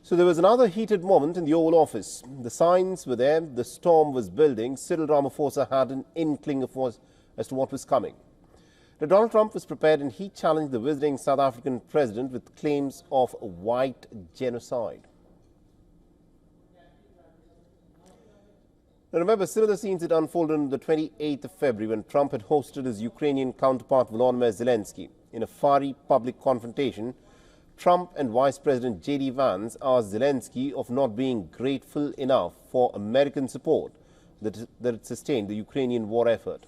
So there was another heated moment in the Oval Office. The signs were there, the storm was building. Cyril Ramaphosa had an inkling as to what was coming. Now, Donald Trump was prepared and he challenged the visiting South African president with claims of white genocide. Now remember, similar scenes had unfolded on the 28th of February when Trump had hosted his Ukrainian counterpart Volodymyr Zelensky. In a fiery public confrontation, Trump and Vice President J.D. Vance asked Zelensky of not being grateful enough for American support that it sustained the Ukrainian war effort.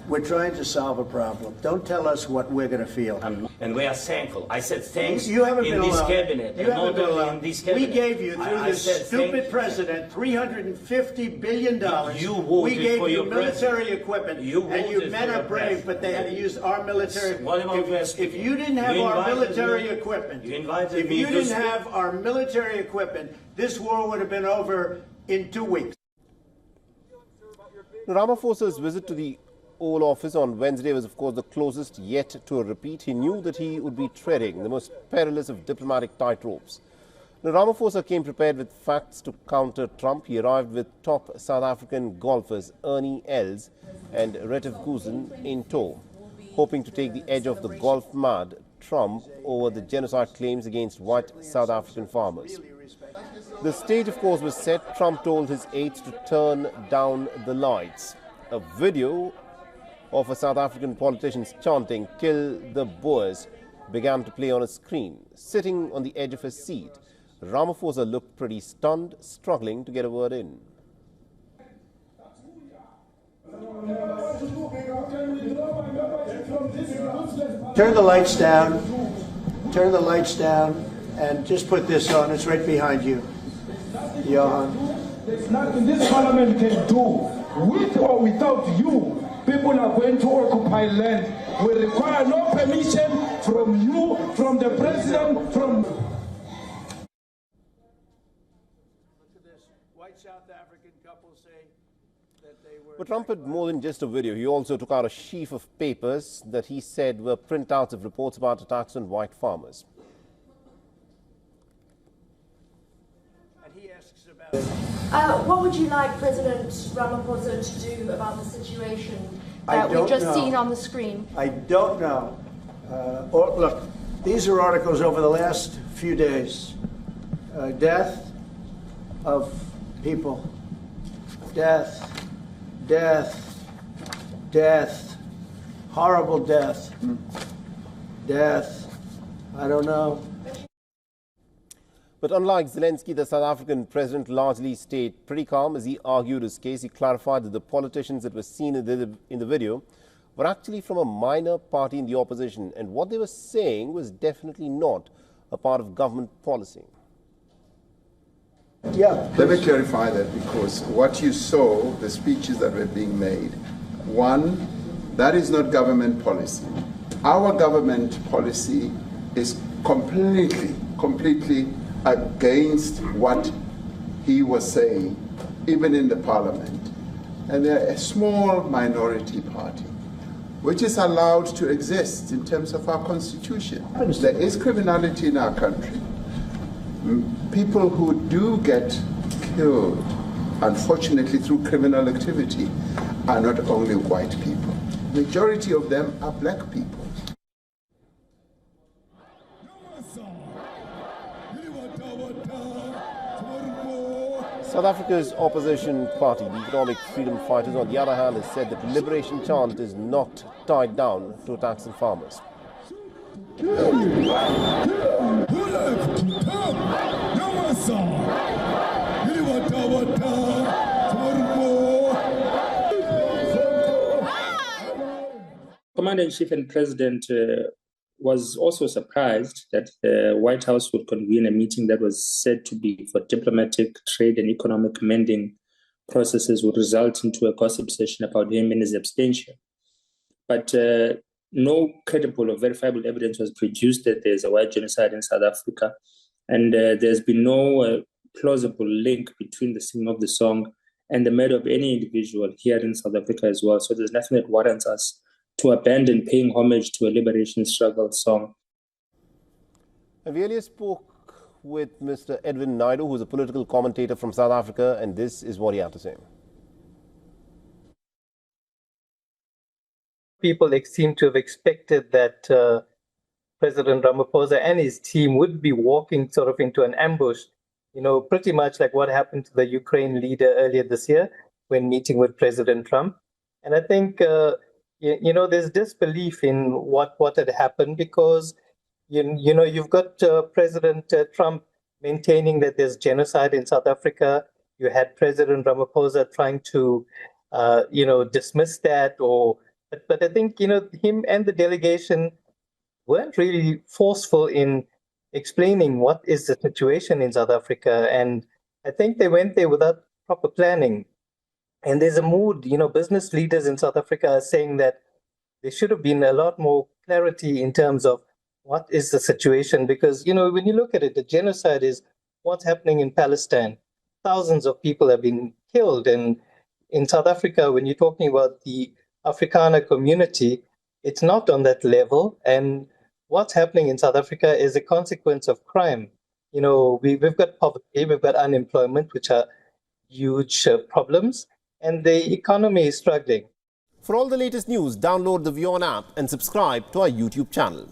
We're trying to solve a problem. Don't tell us what we're going to feel. And we are thankful. I said thanks you haven't in been this alone. cabinet. You haven't been alone. In this cabinet. We gave you, through this stupid president, $350 billion. You voted we gave for you your military president. equipment. You and you men are brave, but they had to use our military. What about if you didn't have our military equipment, if you didn't have our military equipment, this war would have been over in 2 weeks. Ramaphosa's visit to the Oval Office on Wednesday was, of course, the closest yet to a repeat. He knew that he would be treading the most perilous of diplomatic tightropes. Now, Ramaphosa came prepared with facts to counter Trump. He arrived with top South African golfers Ernie Els and Retief Goosen in tow, hoping to take the edge off the golf-mad Trump over the genocide claims against white South African farmers. The stage, of course, was set. Trump told his aides to turn down the lights. A video of a South African politician chanting "Kill the Boers" began to play on a screen. Sitting on the edge of his seat, Ramaphosa looked pretty stunned, struggling to get a word in. Turn the lights down. Turn the lights down, and just put this on. It's right behind you, Johan. There's nothing this parliament can do, with or without you. People are going to occupy land. We require no permission from you, from the president, from... Look at this. White South African couple say that they were... But Trump had more than just a video. He also took out a sheaf of papers that he said were printouts of reports about attacks on white farmers. And he asks about... What would you like President Ramaphosa to do about the situation that we've just seen on the screen? I don't know. Look, these are articles over the last few days. Death of people. Death. Death. Death. Horrible death. Death. I don't know. But unlike Zelensky, the South African president largely stayed pretty calm as he argued his case. He clarified that the politicians that were seen in the video were actually from a minor party in the opposition, and what they were saying was definitely not a part of government policy. Yeah. Let me clarify that, because what you saw, the speeches that were being made, one, that is not government policy. Our government policy is completely against what he was saying, even in the parliament. And they're a small minority party, which is allowed to exist in terms of our constitution. There is criminality in our country. People who do get killed, unfortunately through criminal activity, are not only white people. Majority of them are black people. South Africa's opposition party, the Economic Freedom Fighters, on the other hand, has said that the liberation chant is not tied down to attacks on farmers. Commander-in-Chief and President was also surprised that the White House would convene a meeting that was said to be for diplomatic, trade and economic mending processes would result into a gossip session about him and his abstention. But no credible or verifiable evidence was produced that there's a white genocide in South Africa, and there's been no plausible link between the singing of the song and the murder of any individual here in South Africa as well. So there's nothing that warrants us to abandon paying homage to a liberation struggle song. We earlier spoke with Mr. Edwin Naidu, who is a political commentator from South Africa, and this is what he had to say. People seem to have expected that President Ramaphosa and his team would be walking sort of into an ambush, pretty much like what happened to the Ukraine leader earlier this year when meeting with President Trump. And I think, there's disbelief in what had happened because, you've got President Trump maintaining that there's genocide in South Africa. You had President Ramaphosa trying to, dismiss that but I think, him and the delegation weren't really forceful in explaining what is the situation in South Africa. And I think they went there without proper planning. And there's a mood, business leaders in South Africa are saying that there should have been a lot more clarity in terms of what is the situation. Because, when you look at it, the genocide is what's happening in Palestine. Thousands of people have been killed. And in South Africa, when you're talking about the Afrikaner community, it's not on that level. And what's happening in South Africa is a consequence of crime. We've got poverty, we've got unemployment, which are huge problems, and the economy is struggling. For all the latest news, download the WION app and subscribe to our YouTube channel.